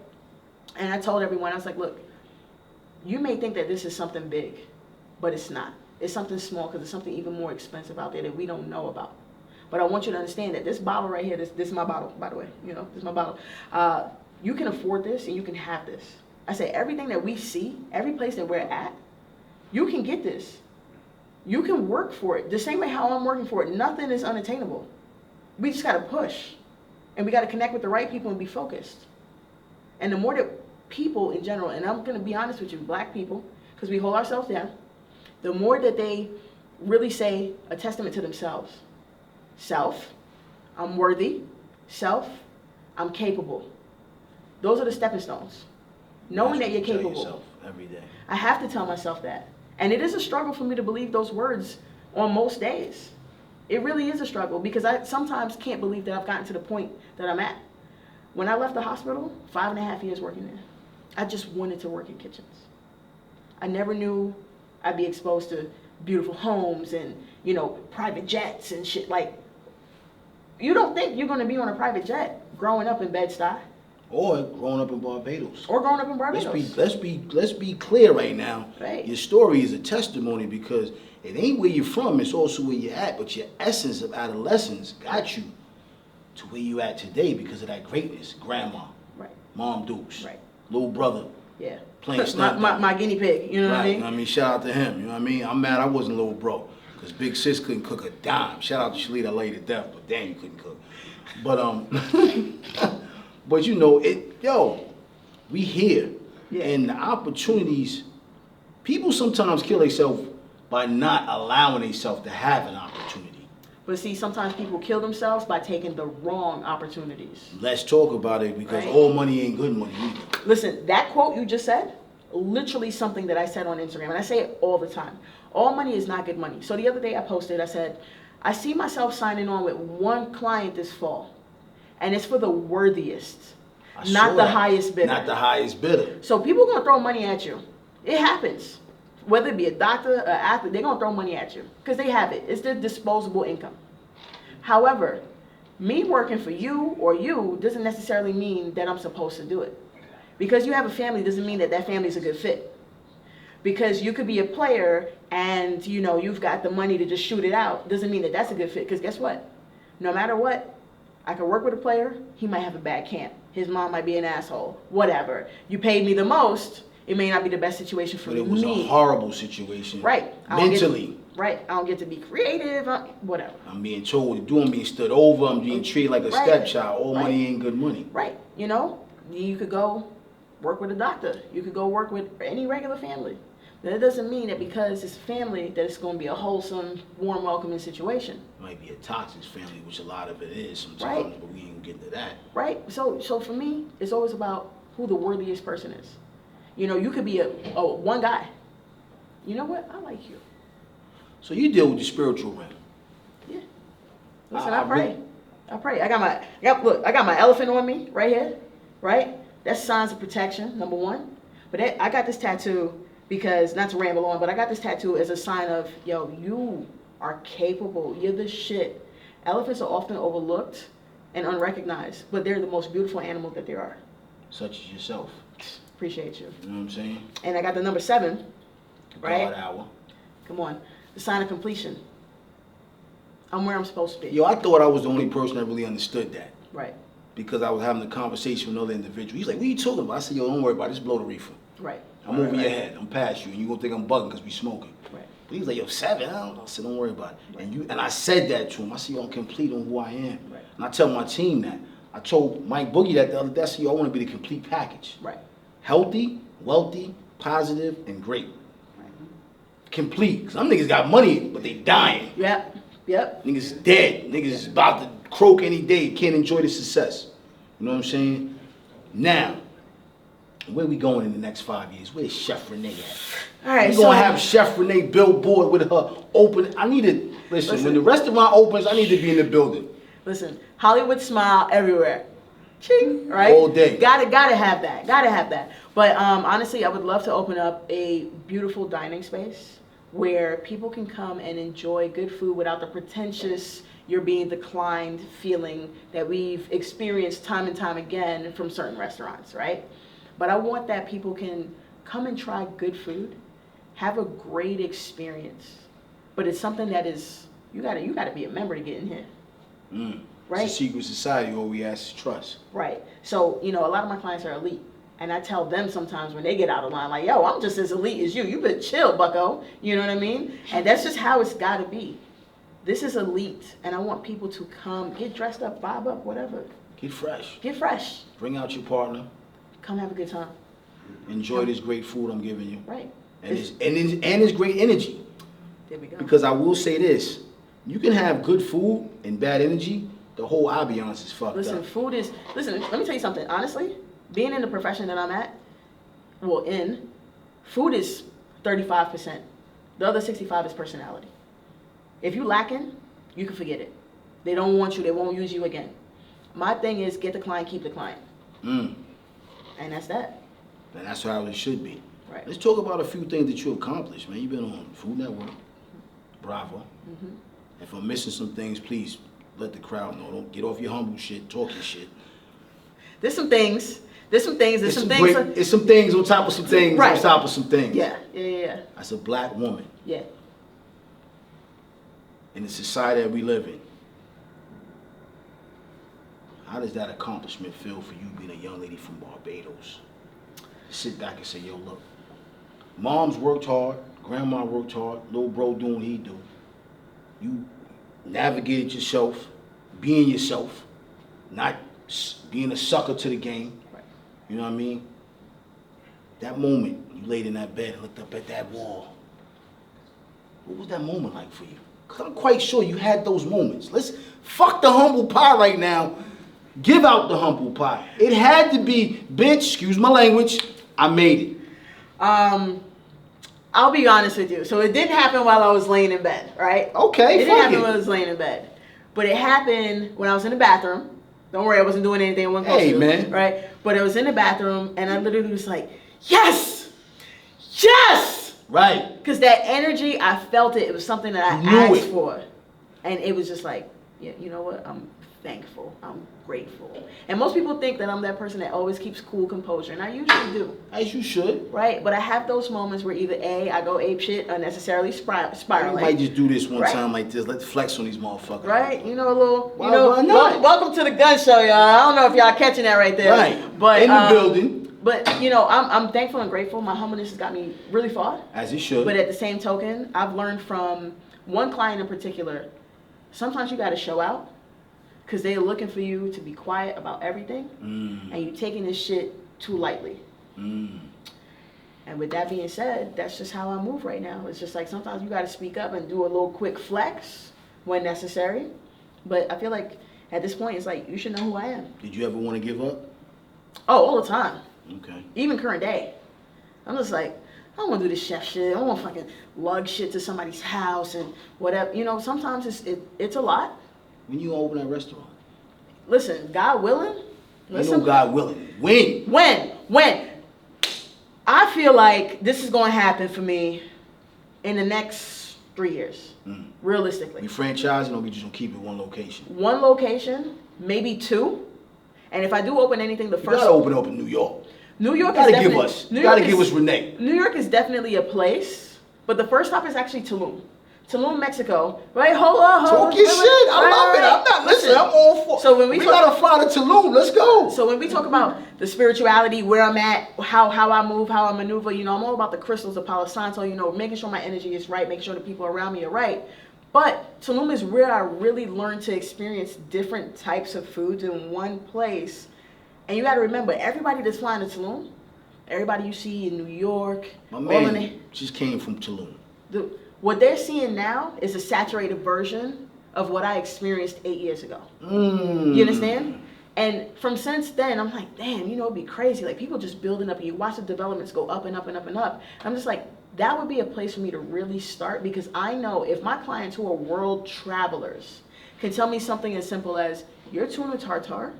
S2: And I told everyone, I was like, look, you may think that this is something big, but it's not. It's something small because it's something even more expensive out there that we don't know about. But I want you to understand that this bottle right here, this is my bottle, by the way, this is my bottle. You can afford this and you can have this. I say everything that we see, every place that we're at, you can get this. You can work for it. The same way how I'm working for it, nothing is unattainable. We just got to push, and we got to connect with the right people and be focused. And the more that people in general, and I'm going to be honest with you, black people, because we hold ourselves down, the more that they really say a testament to themselves. Self, I'm worthy. Self, I'm capable. Those are the stepping stones. Knowing that you're capable.
S1: Tell yourself every day.
S2: I have to tell myself that. And it is a struggle for me to believe those words on most days. It really is a struggle because I sometimes can't believe that I've gotten to the point that I'm at. When I left the hospital, 5.5 years working there, I just wanted to work in kitchens. I never knew I'd be exposed to beautiful homes and, private jets and shit. Like, you don't think you're going to be on a private jet growing up in Bed-Stuy.
S1: Or growing up in Barbados.
S2: Let's
S1: be clear right now.
S2: Right.
S1: Your story is a testimony because it ain't where you're from, it's also where you're at. But your essence of adolescence got you to where you at today because of that greatness. Grandma,
S2: right.
S1: Mom Dukes,
S2: right.
S1: Little brother,
S2: yeah,
S1: playing snap.
S2: my guinea pig. You know what I mean?
S1: Shout out to him. You know what I mean? I'm mad I wasn't little bro because Big Sis couldn't cook a dime. Shout out to Shalita, lady to death, but damn, you couldn't cook. But But we here.
S2: Yeah.
S1: And the opportunities, people sometimes kill themselves by not allowing themselves to have an opportunity.
S2: But see, sometimes people kill themselves by taking the wrong opportunities.
S1: Let's talk about it, because
S2: Right.
S1: all money ain't good money either.
S2: Listen, that quote you just said, literally something that I said on Instagram, and I say it all the time. All money is not good money. So the other day I posted, I said, I see myself signing on with one client this fall, and it's for the worthiest,
S1: I saw
S2: not the
S1: that.
S2: highest bidder.
S1: Not the highest bidder.
S2: So people are gonna throw money at you. It happens. Whether it be a doctor, an athlete, they're gonna throw money at you because they have it. It's their disposable income. However, me working for you or you doesn't necessarily mean that I'm supposed to do it. Because you have a family doesn't mean that that family is a good fit. Because you could be a player and you know you've got the money to just shoot it out doesn't mean that that's a good fit. Because guess what? No matter what, I could work with a player. He might have a bad camp. His mom might be an asshole. Whatever. You paid me the most. It may not be the best situation for
S1: But
S2: me.
S1: it was a horrible situation.
S2: Right.
S1: Mentally.
S2: Right. I don't get to be creative. Whatever.
S1: I'm being told to do, I'm being stood over, I'm being treated like a
S2: Right.
S1: stepchild. All
S2: Right.
S1: money ain't good money.
S2: Right. You know, you could go work with a doctor. You could go work with any regular family. That doesn't mean that because it's family that it's going to be a wholesome, warm, welcoming situation.
S1: Might be a toxic family, which a lot of it is sometimes,
S2: Right.
S1: but we ain't get into that.
S2: Right. So for me, it's always about who the worthiest person is. You know, you could be a one guy. You know what? I like you.
S1: So you deal with the spiritual realm.
S2: Yeah. Listen,
S1: I
S2: I pray.
S1: really-
S2: I pray. I got my elephant on me right here. Right? That's signs of protection, number one. But I got this tattoo because, not to ramble on, but I got this tattoo as a sign of, yo, you are capable. You're the shit. Elephants are often overlooked and unrecognized, but they're the most beautiful animal that there are.
S1: Such as yourself.
S2: Appreciate you.
S1: You know what I'm saying?
S2: And I got the number 7, right?
S1: God hour.
S2: Come on. The sign of completion. I'm where I'm supposed to be.
S1: Yo, I thought I was the only person that really understood that.
S2: Right.
S1: Because I was having a conversation with another individual. He's like, what are you talking about? I said, yo, don't worry about it. Just blow the reefer.
S2: Right.
S1: I'm over your head. I'm past you. And you're going to think I'm bugging because we smoking.
S2: Right.
S1: But he's like, yo, 7? I said, don't worry about it. And I said that to him. I said, yo, I'm complete on who I am.
S2: Right.
S1: And I tell my team that. I told Mike Boogie that the other day. I said, yo, I want to be the complete package.
S2: Right.
S1: Healthy, wealthy, positive, and great. Complete. Some niggas got money, but they dying.
S2: Yep. Yep.
S1: Niggas dead. Niggas is about to croak any day. Can't enjoy the success. You know what I'm saying? Now, where we going in the next 5 years? Where's Chef Renee at?
S2: All right.
S1: We're gonna have Chef Renee billboard with her open. I need to listen. When the restaurant opens, I need to be in the building.
S2: Listen, Hollywood smile everywhere. Ching, right?
S1: All day.
S2: Gotta have that. Gotta have that. But honestly, I would love to open up a beautiful dining space where people can come and enjoy good food without the pretentious you're being declined feeling that we've experienced time and time again from certain restaurants, right? But I want that people can come and try good food, have a great experience. But it's something that is, you gotta be a member to get in here. Right?
S1: It's a secret society. All we ask is trust.
S2: Right. So, you know, a lot of my clients are elite. And I tell them sometimes when they get out of line, like, yo, I'm just as elite as you. You better chill, bucko. You know what I mean? And that's just how it's got to be. This is elite. And I want people to come, get dressed up, bob up, whatever.
S1: Get fresh.
S2: Get fresh.
S1: Bring out your partner.
S2: Come have a good time.
S1: Enjoy this great food I'm giving you.
S2: Right.
S1: And it's great energy.
S2: There we go.
S1: Because I will say this. You can have good food and bad energy. The whole ambiance is fucked
S2: Listen,
S1: up.
S2: listen, let me tell you something. Honestly, being in the profession that I'm at, food is 35%. The other 65 is personality. If you lacking, you can forget it. They don't want you. They won't use you again. My thing is get the client, keep the client. And that's that.
S1: And that's how it should be.
S2: Right.
S1: Let's talk about a few things that you accomplished, man. You've been on Food Network, Bravo. If I'm missing some things, please let the crowd know. Don't get off your humble shit, talk your shit.
S2: There's some things. There's some things
S1: It's some things on top of some things
S2: Right.
S1: on top of some things.
S2: Yeah.
S1: That's a black woman
S2: Yeah.
S1: in the society that we live in. How does that accomplishment feel for you being a young lady from Barbados? Sit back and say, yo, look, mom's worked hard, grandma worked hard, little bro doing what he do. You navigated yourself, being yourself, not being a sucker to the game.
S2: Right.
S1: You know what I mean? That moment, you laid in that bed and looked up at that wall. What was that moment like for you? Because I'm quite sure you had those moments. Let's fuck the humble pie right now. Give out the humble pie. It had to be, bitch, excuse my language, I made it.
S2: I'll be honest with you. So it didn't happen while I was laying in bed, right?
S1: Okay,
S2: it didn't happen when I was laying in bed. But it happened when I was in the bathroom. Don't worry, I wasn't doing anything I wasn't supposed to.
S1: Man.
S2: Right? But I was in the bathroom, and I literally was like, yes! Yes!
S1: Right.
S2: Because that energy, I felt it. It was something that I asked for. And it was just like, yeah, you know what? I'm thankful. I'm grateful. And most people think that I'm that person that always keeps cool composure. And I usually do.
S1: As you should.
S2: Right? But I have those moments where either A, I go ape shit, unnecessarily spiraling.
S1: You might just do this one time like this. Let's flex on these motherfuckers.
S2: Right? You know, a little,
S1: why not?
S2: Welcome to the gun show, y'all. I don't know if y'all catching that right there.
S1: Right.
S2: But,
S1: in the building.
S2: But, you know, I'm thankful and grateful. My humbleness has got me really far.
S1: As it should.
S2: But at the same token, I've learned from one client in particular, sometimes you got to show out because they're looking for you to be quiet about everything and you're taking this shit too lightly. And with that being said, that's just how I move right now. It's just like sometimes you got to speak up and do a little quick flex when necessary. But I feel like at this point, it's like, you should know who I am.
S1: Did you ever want to give up?
S2: Oh, all the time.
S1: Okay.
S2: Even current day. I'm just like, I don't want to do this chef shit. I don't want to fucking lug shit to somebody's house and whatever. You know, sometimes it's a lot.
S1: When you open that restaurant?
S2: Listen, God willing.
S1: You know God willing. When?
S2: When? I feel like this is going to happen for me in the next 3 years, realistically.
S1: We franchising or we just going to keep it one location?
S2: One location, maybe two. And if I do open anything, the first...
S1: You got to open up in New York.
S2: New York
S1: you
S2: is
S1: gotta give us. You got to give us Renee.
S2: New York is definitely a place, but the first stop is actually Tulum. Tulum, Mexico. Right? Hold on.
S1: Talk your shit. I love it. I'm not listening. I'm all for.
S2: So when we
S1: gotta fly to Tulum. Let's go.
S2: So when we talk about the spirituality, where I'm at, how I move, how I maneuver, you know, I'm all about the crystals, the Palo Santo, you know, making sure my energy is right, making sure the people around me are right. But Tulum is where I really learned to experience different types of foods in one place. And you got to remember, everybody that's flying to Tulum, everybody you see in New York,
S1: my man just came from Tulum.
S2: What they're seeing now is a saturated version of what I experienced 8 years ago. You understand? And from since then, I'm like, damn, you know, it'd be crazy. Like, people just building up, and you watch the developments go up and up and up and up. I'm just like, that would be a place for me to really start, because I know if my clients who are world travelers can tell me something as simple as, your tuna tartare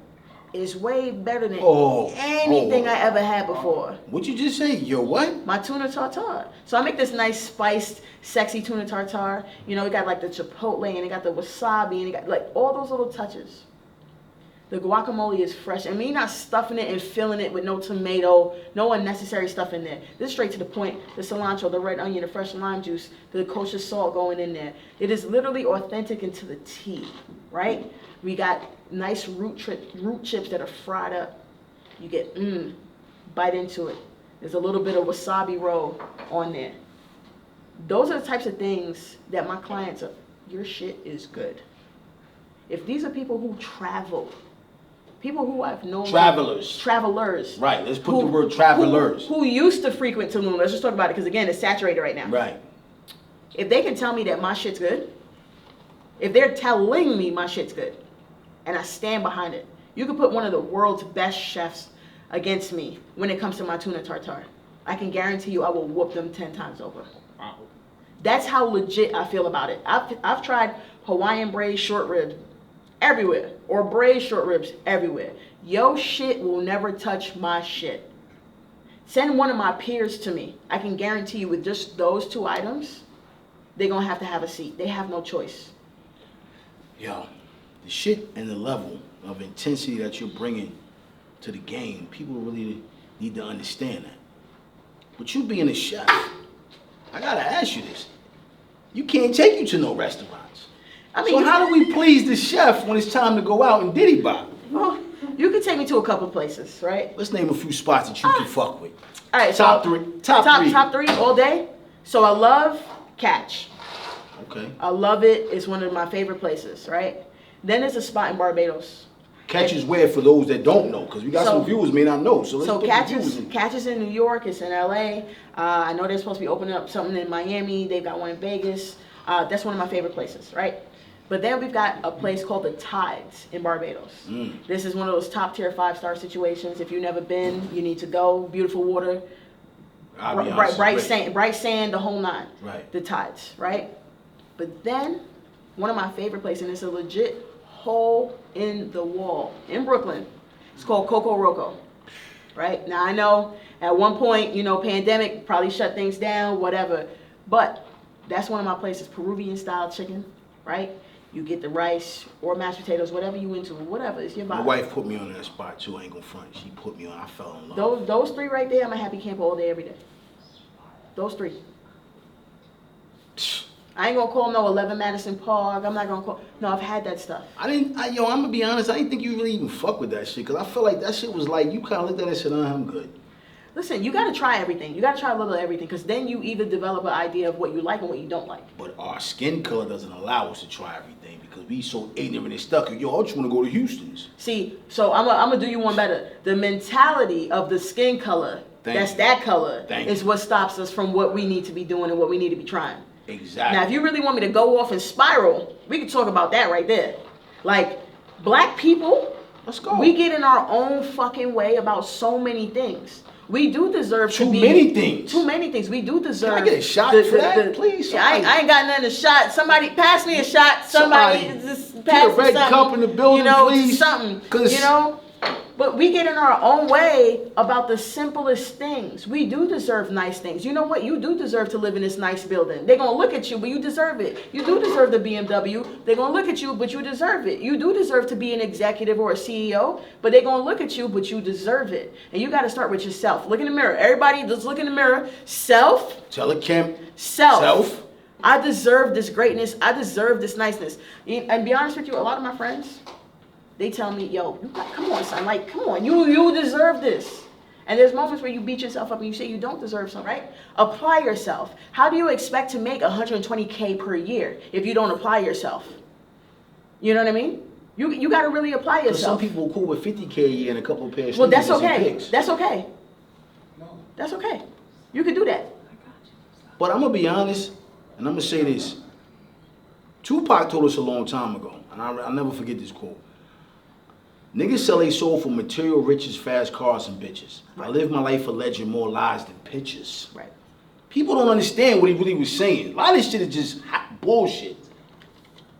S2: is way better than anything I ever had before.
S1: What'd you just say? Your what?
S2: My tuna tartare. So I make this nice spiced, sexy tuna tartare. You know, it got like the chipotle and it got the wasabi and it got like all those little touches. The guacamole is fresh. And me not stuffing it and filling it with no tomato, no unnecessary stuff in there. This is straight to the point. The cilantro, the red onion, the fresh lime juice, the kosher salt going in there. It is literally authentic into the T, right? We got nice root chips that are fried up. You get, bite into it. There's a little bit of wasabi roll on there. Those are the types of things that my clients are, your shit is good. If these are people who travel, people who I've known. Travelers.
S1: Right, let's put the word travelers.
S2: Who used to frequent Tulum. Let's just talk about it, because again, it's saturated right now.
S1: Right.
S2: If they can tell me that my shit's good, if they're telling me my shit's good, and I stand behind it, you could put one of the world's best chefs against me when it comes to my tuna tartare. I can guarantee you I will whoop them 10 times over. Wow. That's how legit I feel about it. I've tried Hawaiian braised short ribs everywhere, or braised short ribs everywhere. Yo shit will never touch my shit. Send one of my peers to me. I can guarantee you with just those 2 items, they're going to have a seat. They have no choice.
S1: Yo, the shit and the level of intensity that you're bringing to the game, people really need to understand that. But you being a chef, I gotta ask you this. You can't take you to no restaurants. I mean, so how do we please the chef when it's time to go out and diddy bop?
S2: Well, you can take me to a couple places, right?
S1: Let's name a few spots that you can fuck with.
S2: All right,
S1: top three
S2: Top three all day. So I love Catch.
S1: Okay.
S2: I love it. It's one of my favorite places, right? Then there's a spot in Barbados.
S1: Catch is where for those that don't know, because we got some viewers may not know. So
S2: Catch is in New York. It's in LA. I know they're supposed to be opening up something in Miami. They've got one in Vegas. That's one of my favorite places, right? But then we've got a place called the Tides in Barbados. This is one of those top tier 5-star situations. If you've never been, you need to go. Beautiful water, bright sand, the whole nine.
S1: Right.
S2: The Tides, right? But then one of my favorite places, and it's a legit hole in the wall in Brooklyn. It's called Coco Roco, right? Now I know at one point, pandemic probably shut things down, whatever. But that's one of my places, Peruvian style chicken, right? You get the rice or mashed potatoes, whatever you into, whatever, it's your vibe.
S1: My wife put me on that spot too, I ain't gonna front. She put me on, I fell in love.
S2: Those 3 right there, I'm a happy camper all day, every day. Those 3. I ain't gonna call no 11 Madison Park. I'm not gonna call. No, I've had that stuff.
S1: I'm gonna be honest, I didn't think you really even fuck with that shit, because I feel like that shit was like, you kind of looked at it and said, I'm good. Listen,
S2: you gotta try everything. You gotta try a little of everything, because then you either develop an idea of what you like and what you don't like.
S1: But our skin color doesn't allow us to try everything, because we so ignorant and stuck. Yo, I just want to go to Houston's.
S2: See, so I'm gonna do you one better. The mentality of the skin color, that color, is what stops us from what we need to be doing and what we need to be trying.
S1: Exactly.
S2: Now, if you really want me to go off and spiral, we can talk about that right there. Like, black people,
S1: let's go.
S2: We get in our own fucking way about so many things. We do deserve
S1: too many things.
S2: We do deserve.
S1: Can I get a shot for that, please?
S2: I ain't got nothing to shot. Somebody pass me a shot. Somebody just pass me
S1: a red cup in the building, please.
S2: Something. But we get in our own way about the simplest things. We do deserve nice things. You know what? You do deserve to live in this nice building. They're going to look at you, but you deserve it. You do deserve the BMW. They're going to look at you, but you deserve it. You do deserve to be an executive or a CEO, but they're going to look at you, but you deserve it. And you got to start with yourself. Look in the mirror. Everybody, just look in the mirror. Self.
S1: Tell it, Kim.
S2: Self. I deserve this greatness. I deserve this niceness. And be honest with you, a lot of my friends, they tell me, yo, come on, son. Like, come on. You deserve this. And there's moments where you beat yourself up and you say you don't deserve something, right? Apply yourself. How do you expect to make $120K per year if you don't apply yourself? You know what I mean? You got to really apply yourself.
S1: Some people are cool with $50K a year and a couple of pairs.
S2: Well, that's okay. That's okay. That's okay. You can do that.
S1: But I'm going to be honest, and I'm going to say this. Tupac told us a long time ago, and I'll never forget this quote. Niggas sell their soul for material riches, fast cars, and bitches. Right. I live my life alleging more lies than pictures.
S2: Right.
S1: People don't understand what he really was saying. A lot of this shit is just hot bullshit.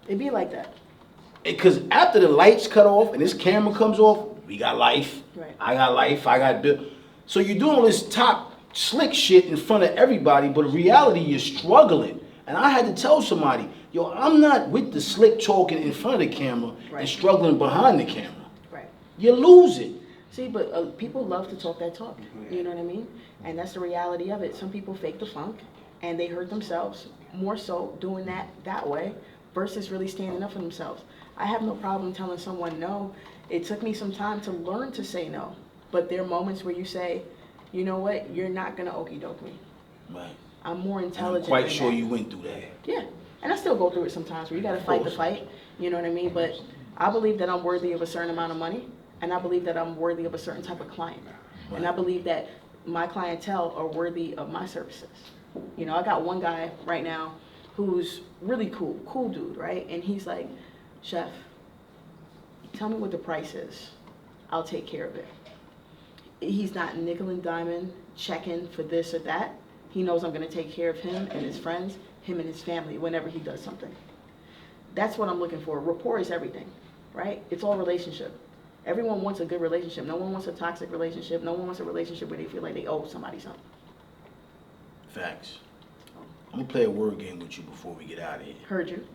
S2: It be like that.
S1: Because after the lights cut off and this camera comes off, we got life.
S2: Right.
S1: I got life. I got bill. So you're doing all this top slick shit in front of everybody, but in reality, you're struggling. And I had to tell somebody, yo, I'm not with the slick talking in front of the camera and struggling behind the camera. You lose it.
S2: See, but people love to talk that talk. You know what I mean? And that's the reality of it. Some people fake the funk, and they hurt themselves more so doing that way versus really standing up for themselves. I have no problem telling someone no. It took me some time to learn to say no. But there are moments where you say, you know what? You're not going to okie doke me.
S1: Right.
S2: I'm more intelligent.
S1: And I'm quite sure you went through that.
S2: Yeah. And I still go through it sometimes where you got to fight the fight. You know what I mean? But I believe that I'm worthy of a certain amount of money. And I believe that I'm worthy of a certain type of client. Right. And I believe that my clientele are worthy of my services. You know, I got one guy right now who's really cool dude, right? And he's like, Chef, tell me what the price is. I'll take care of it. He's not nickel and diamond checking for this or that. He knows I'm going to take care of him and his friends, him and his family whenever he does something. That's what I'm looking for. Rapport is everything, right? It's all relationship. Everyone wants a good relationship. No one wants a toxic relationship. No one wants a relationship where they feel like they owe somebody something.
S1: Facts. I'm going to play a word game with you before we get out of here.
S2: Heard you.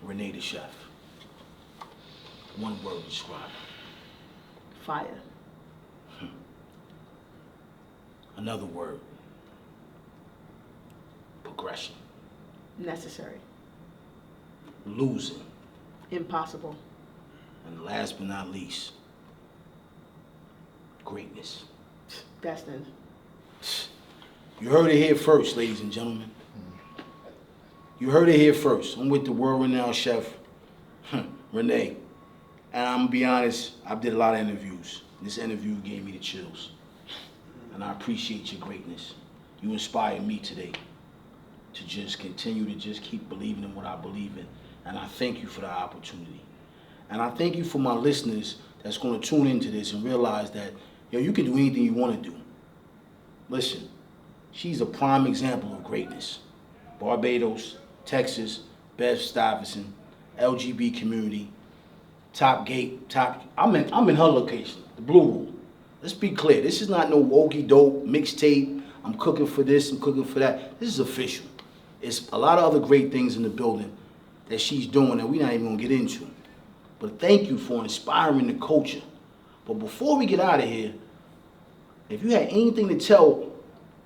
S1: Renee the chef. One word describe.
S2: Fire.
S1: Another word. Progression.
S2: Necessary.
S1: Losing.
S2: Impossible.
S1: And last but not least, greatness.
S2: Destined.
S1: You heard it here first, ladies and gentlemen. You heard it here first. I'm with the world-renowned chef, Renee. And I'm going to be honest, I did a lot of interviews. This interview gave me the chills. And I appreciate your greatness. You inspired me today. to just continue to just keep believing in what I believe in. And I thank you for the opportunity. And I thank you for my listeners that's going to tune into this and realize that, you can do anything you want to do. Listen, she's a prime example of greatness. Barbados, Texas, Bev Stuyvesant, LGB community, top gate, I'm in her location, the Blue Room. Let's be clear, this is not no wokey dope mixtape. I'm cooking for this, I'm cooking for that. This is official. It's a lot of other great things in the building that she's doing that we're not even gonna get into. But thank you for inspiring the culture. But before we get out of here, if you had anything to tell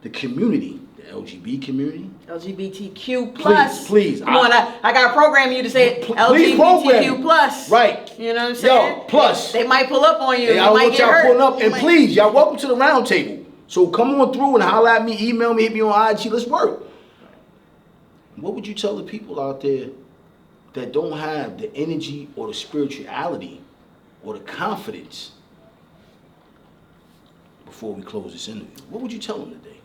S1: the community, the LGB community,
S2: LGBTQ plus.
S1: Please.
S2: Come on, I gotta program you to say LGBTQ plus.
S1: Right.
S2: You know what I'm saying?
S1: Yo, plus.
S2: They might pull up on you.
S1: I don't want y'all pulling up. And
S2: might...
S1: please, y'all welcome to the round table. So come on through and holler at me, email me, hit me on IG. Let's work. What would you tell the people out there that don't have the energy or the spirituality or the confidence before we close this interview? What would you tell them today?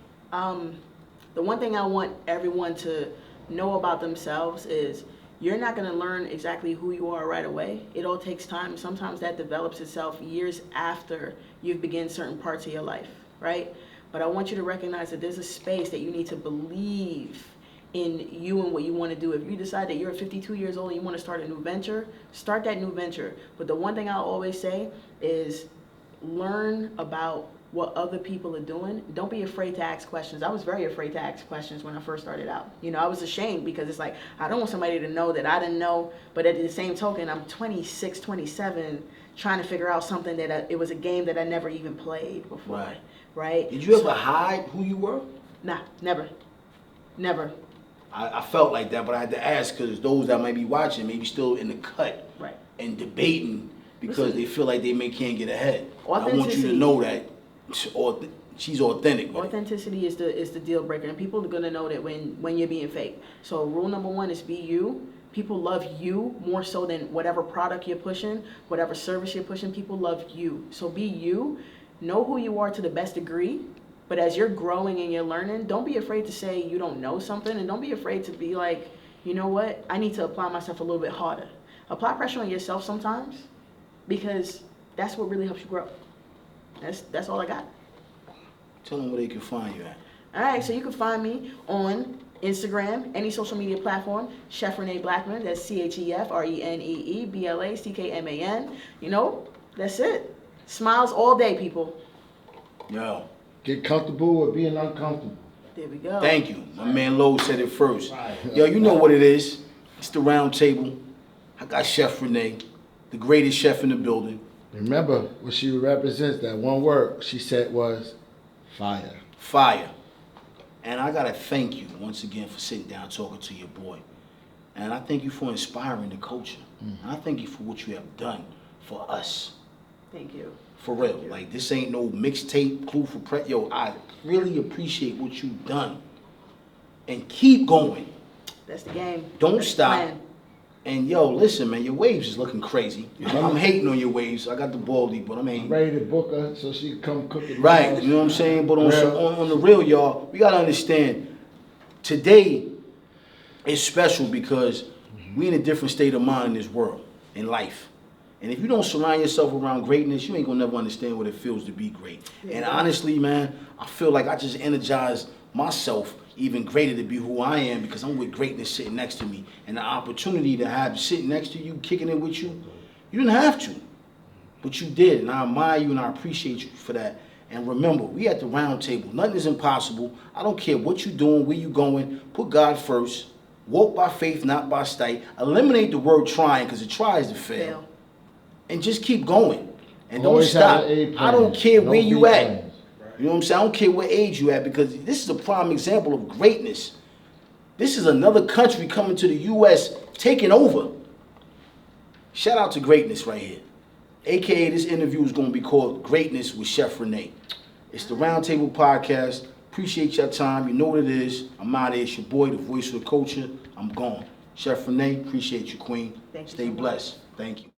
S2: The one thing I want everyone to know about themselves is you're not going to learn exactly who you are right away. It all takes time. Sometimes that develops itself years after you've begun certain parts of your life, right? But I want you to recognize that there's a space that you need to believe in you and what you want to do. If you decide that you're 52 years old and you want to start a new venture, start that new venture. But the one thing I'll always say is learn about what other people are doing. Don't be afraid to ask questions. I was very afraid to ask questions when I first started out. I was ashamed because it's like, I don't want somebody to know that I didn't know, but at the same token, I'm 26, 27, trying to figure out something that it was a game that I never even played before. Right?
S1: Did you ever hide who you were?
S2: Nah, never.
S1: I felt like that, but I had to ask because those that might be watching maybe still in the cut and debating because they feel like they can't get ahead. I want you to know that she's authentic.
S2: Authenticity is the deal breaker, and people are gonna know that when you're being fake. So rule number one is be you. People love you more so than whatever product you're pushing, whatever service you're pushing. People love you. So be you. Know who you are to the best degree. But as you're growing and you're learning, don't be afraid to say you don't know something, and don't be afraid to be like, you know what? I need to apply myself a little bit harder. Apply pressure on yourself sometimes, because that's what really helps you grow. That's all I got.
S1: Tell them where they can find you at.
S2: All right, so you can find me on Instagram, any social media platform, Chef Renee Blackman. That's ChefRenee Blackman. That's it. Smiles all day, people.
S1: Yo.
S3: Get comfortable with being uncomfortable.
S2: There we go.
S1: Thank you. My man Lowe said it first. Yo, you know what it is. It's the round table. I got Chef Renee, the greatest chef in the building.
S3: Remember what she represents, that one word she said was fire.
S1: Fire. And I got to thank you once again for sitting down talking to your boy. And I thank you for inspiring the culture. And I thank you for what you have done for us.
S2: Thank you.
S1: For real. Like, this ain't no mixtape, clue for prep. Yo, I really appreciate what you've done. And keep going.
S2: That's the game.
S1: Don't stop. And yo, listen, man, your waves is looking crazy. I'm hating on your waves. I got the baldy, but I'm hating.
S3: I'm ready to book her so she can come cook it.
S1: Right, you know what I'm saying? But on the real, y'all, we gotta understand, today is special because we in a different state of mind in this world, in life. And if you don't surround yourself around greatness, you ain't gonna never understand what it feels to be great. And honestly, man, I feel like I just energized myself even greater to be who I am because I'm with greatness sitting next to me. And the opportunity to have sitting next to you, kicking it with you, you didn't have to, but you did. And I admire you and I appreciate you for that. And remember, we at the round table. Nothing is impossible. I don't care what you're doing, where you're going. Put God first. Walk by faith, not by sight. Eliminate the word trying because it tries to fail. And just keep going. And
S3: Always
S1: don't stop.
S3: I
S1: don't care where you at. You know what I'm saying? I don't care what age you at because this is a prime example of greatness. This is another country coming to the U.S. taking over. Shout out to greatness right here. AKA this interview is going to be called Greatness with Chef Renee. It's the Roundtable Podcast. Appreciate your time. You know what it is. I'm out of here. It's your boy, the voice of the culture. I'm gone. Chef Renee, appreciate you, Queen.
S2: Thank you
S1: Stay
S2: so much.
S1: blessed. Thank you.